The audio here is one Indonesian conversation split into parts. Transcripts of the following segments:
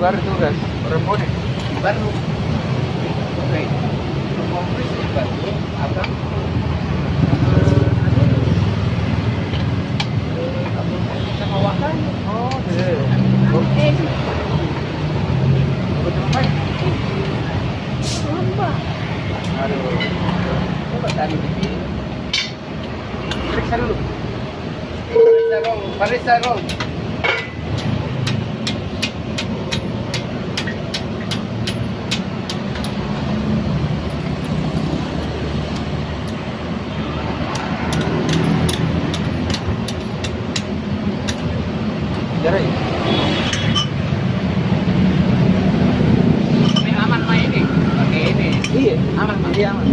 Baru tugas, rembone baru. Oke. Kompres baru apa? Sama wakan. Oh, iya. Oke. Coba coba. Aduh. Coba tadi dikit. Periksa dulu. Periksa dong. Ini aman mah ini. Pakai ini. Iya, aman mah. Iya aman.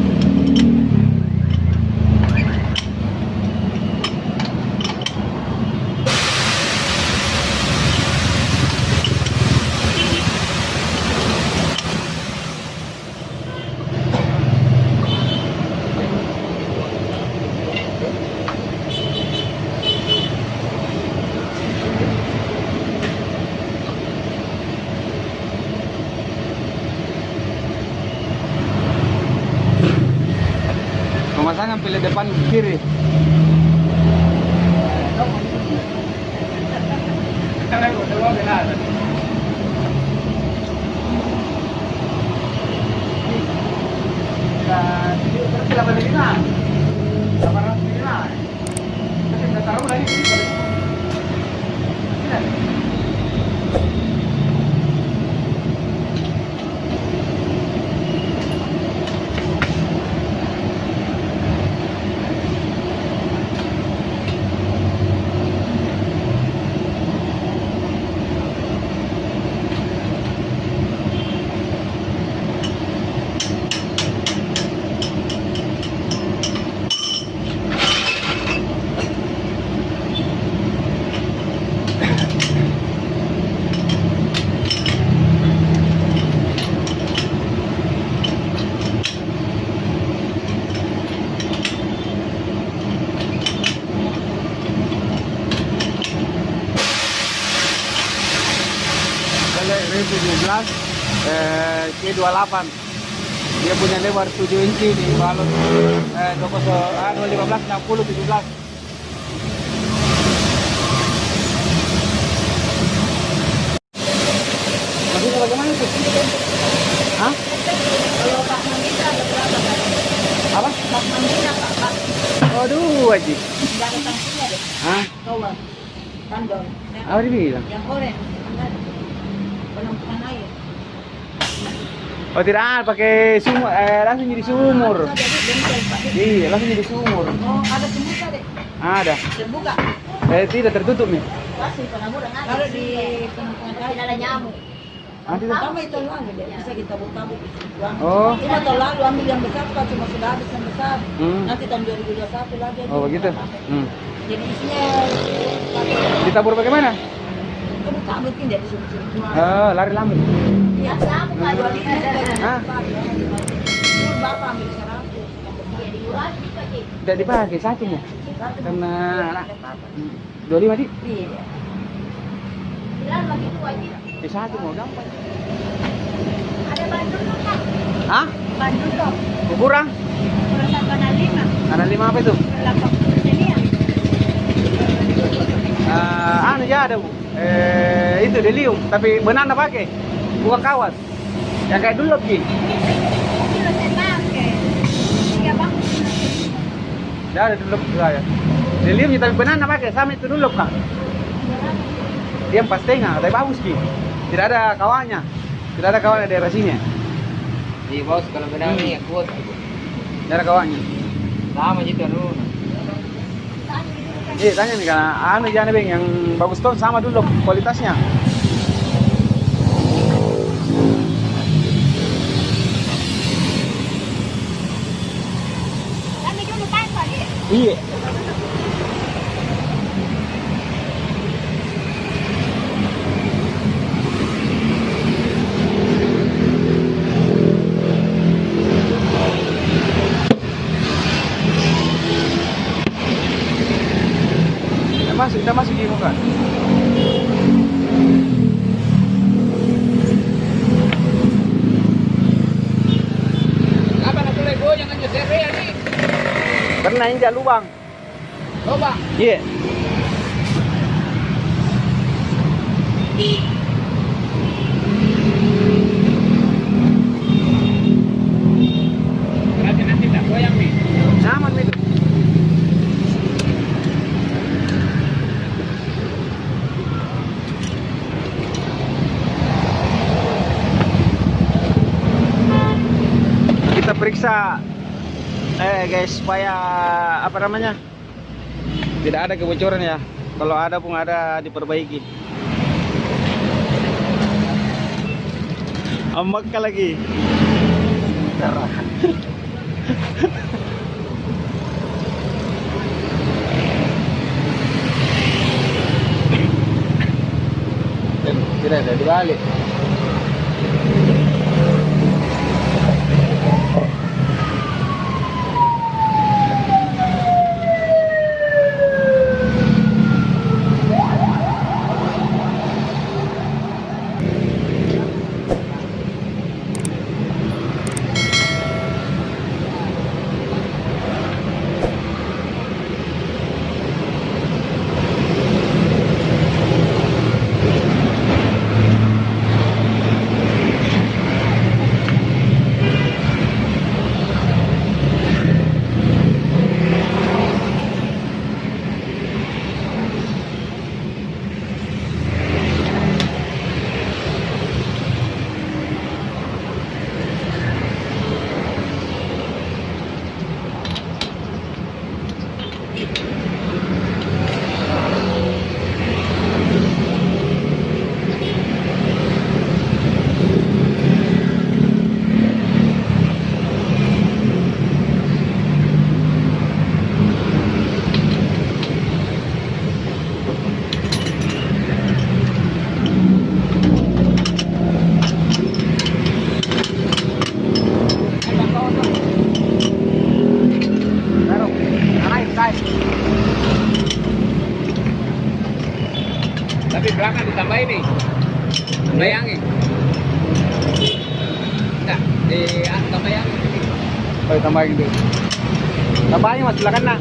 Pemasangan pilih depan kiri. C28 dia punya lebar 7 inci di balon 15 60 17. Maksudnya bagaimana itu? Hah? Kalau Pak Mandira ada berapa kali? Apa? Pak Mandira Pak. Waduh wajib. Enggak ada tangsinya deh. Hah? Coba. Tandon. Apa dibilang? Yang oranye. Penampungan air. Oh tidak, pakai sumur, langsung jadi sumur. Iya, langsung jadi sumur. Oh, ada terbuka deh. Ada. Terbuka. Tidak tertutup nih. Pasti penampungan air. Kalau di penampungan air ada nyamuk. Nanti Pertama itu lalu bisa kita buka. Oh. Cuma tahun lalu ambil yang besar, Pak, cuma sudah habis yang besar. Nanti tahun 2021 lagi. Oh begitu. Jadi isinya Ditabur bagaimana? kamu tak mungkin dari sini. Lari lambat. Ya sama Kak, 2 liter. Hah? Dulu Bapak ambil 100. Ya diulang juga, Cik. Tidak dipakai satunya. Karena anak 25 di. Iya. Bilang begitu wajib. Satu mau gampang. Ada bandul dong, Kak. Hah? Bandul dong. Kurang? Kurang 1,5. Ada 5 apa itu? 80% ya. Anu ya ada Bu. Itu delium, tapi banana pakai. Bukan kawas. Yang kayak dulu Ki. Ini lo saya pakai. Iya, Bang. Dah ada dulu saya. Delium tapi banana pakai sama itu dulu Kak. Dia 4,5, tapi bagus Ki. Tidak ada kawannya. Tidak ada kawannya daerah sini. Di bos kalau benang ini kuat. Tidak ada kawannya. Sama gitu dulu. Iya tanya nih karena anu jangan Bang yang bagus tuh sama dulu kualitasnya. Kami dulu kan tadi. Iya. Kita masuk di muka. Apa nak boleh go jangan nyuser ya nih. Pernah injak lubang. Coba. Iya. Berarti nanti tak goyang nih. Nyaman itu. Kita periksa guys supaya apa namanya tidak ada kebocoran ya. Kalau ada pun ada diperbaiki. Amak lagi. Tidak ada dibalik. Tapi belakang ditambahin nih. Bayangin. Enggak, tambahin. Oh, tambahin dulu. Tambahin mas, silakan nak.